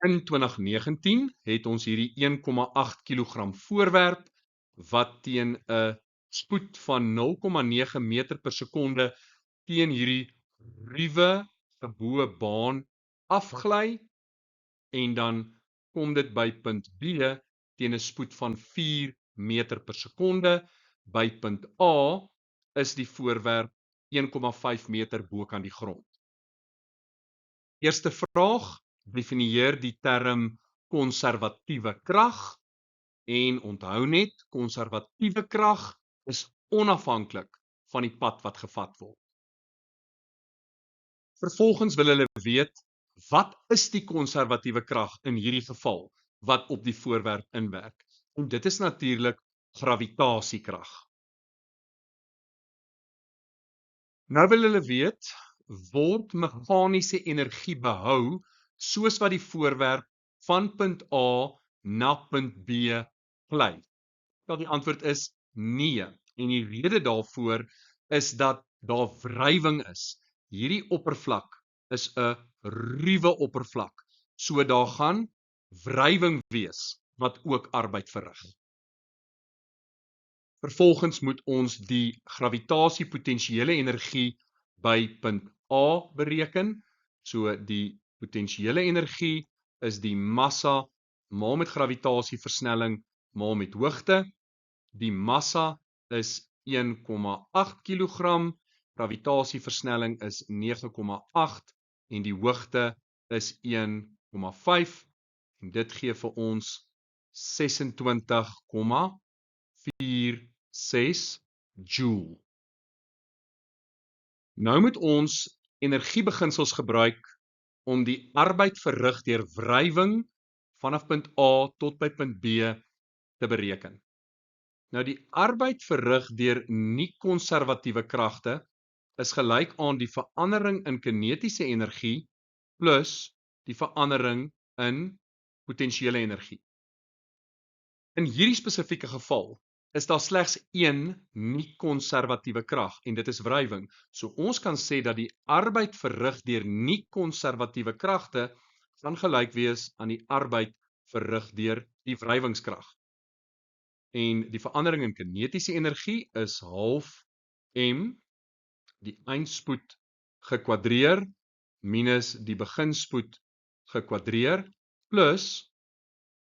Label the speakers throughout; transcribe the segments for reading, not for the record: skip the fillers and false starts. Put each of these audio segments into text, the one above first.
Speaker 1: In 2019 het ons hierdie 1,8 kilogram voorwerp wat teen 'n spoed van 0,9 meter per sekonde teen hierdie ruwe geboue baan afgly en dan kom dit by punt B teen 'n spoed van 4 meter per sekonde. By punt A is die voorwerp 1,5 meter bo kan die grond. Eerste vraag, definieer die term konservatiewe krag en onthou net, konservatiewe krag is onafhanklik van die pad wat gevat word. Vervolgens wil hulle weet, wat is die konservatiewe krag in hierdie geval wat op die voorwerp inwerk? En dit is natuurlik gravitasiekrag. Nou wil hulle weet, word meganiese energie behou soos wat die voorwerp van punt A na punt B gly? Wel, die antwoord is nee. En die rede daarvoor is dat daar wrywing is. Hierdie oppervlak is 'n ruwe oppervlak. So daar gaan wrywing wees wat ook arbeid verrig. Vervolgens moet ons die gravitasiepotensiële energie by punt A bereken. So die potensiële energie is die massa maal met gravitasieversnelling maal met hoogte. Die massa is 1,8 kg, gravitasieversnelling is 9,8 en die hoogte is 1,5 en dit gee vir ons 26,46 joule. Nou moet ons energiebeginsels gebruik om die arbeid verrig deur wrywing vanaf punt A tot by punt B te bereken. Nou die arbeid verrig deur nie-konservatiewe kragte is gelyk aan die verandering in kinetiese energie plus die verandering in potensiële energie. In hierdie spesifieke geval is daar slegs een nie-konservatiewe krag en dit is wrywing. So ons kan sê dat die arbeid verrig deur nie-konservatiewe kragte gaan gelyk wees aan die arbeid verrig deur die wrywingskrag. En die verandering in kinetiese energie is half m, die eindspoed gekwadreer, minus die beginspoed gekwadreer, plus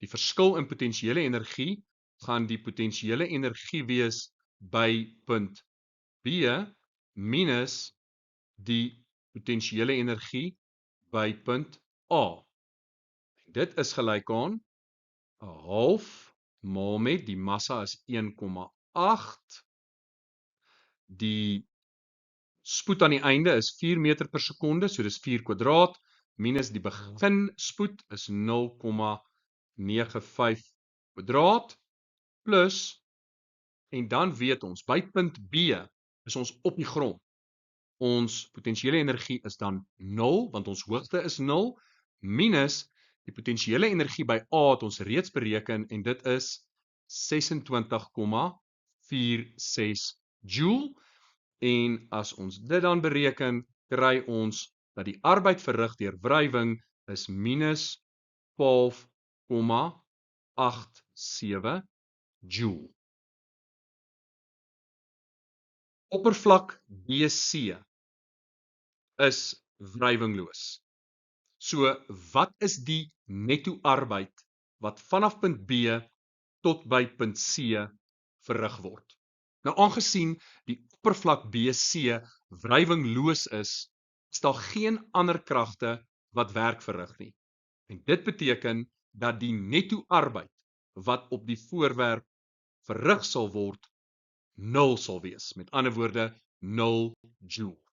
Speaker 1: die verskil in potensiële energie, gaan die potensiële energie wees by punt B, minus die potensiële energie by punt A. En dit is gelyk aan 'n half maal met die massa is 1,8. Die spoed aan die einde is 4 meter per sekonde, so dis 4 kwadraat, minus die beginspoed is 0,95 kwadraat, plus, en dan weet ons, by punt B is ons op die grond. Ons potensiële energie is dan 0, want ons hoogte is 0, minus die potensiële energie by A het ons reeds bereken en dit is 26,46 joule. En as ons dit dan bereken, kry ons dat die arbeid verrig deur wrywing is minus 12,87 joule. Oppervlak BC is wrywingloos. So wat is die netto arbeid wat vanaf punt B tot by punt C verrig word? Nou aangesien die oppervlak BC wrywingloos is daar geen ander kragte wat werk verrig nie. En dit beteken dat die netto arbeid wat op die voorwerp verrig sal word 0 sal wees. Met ander woorde 0 joule.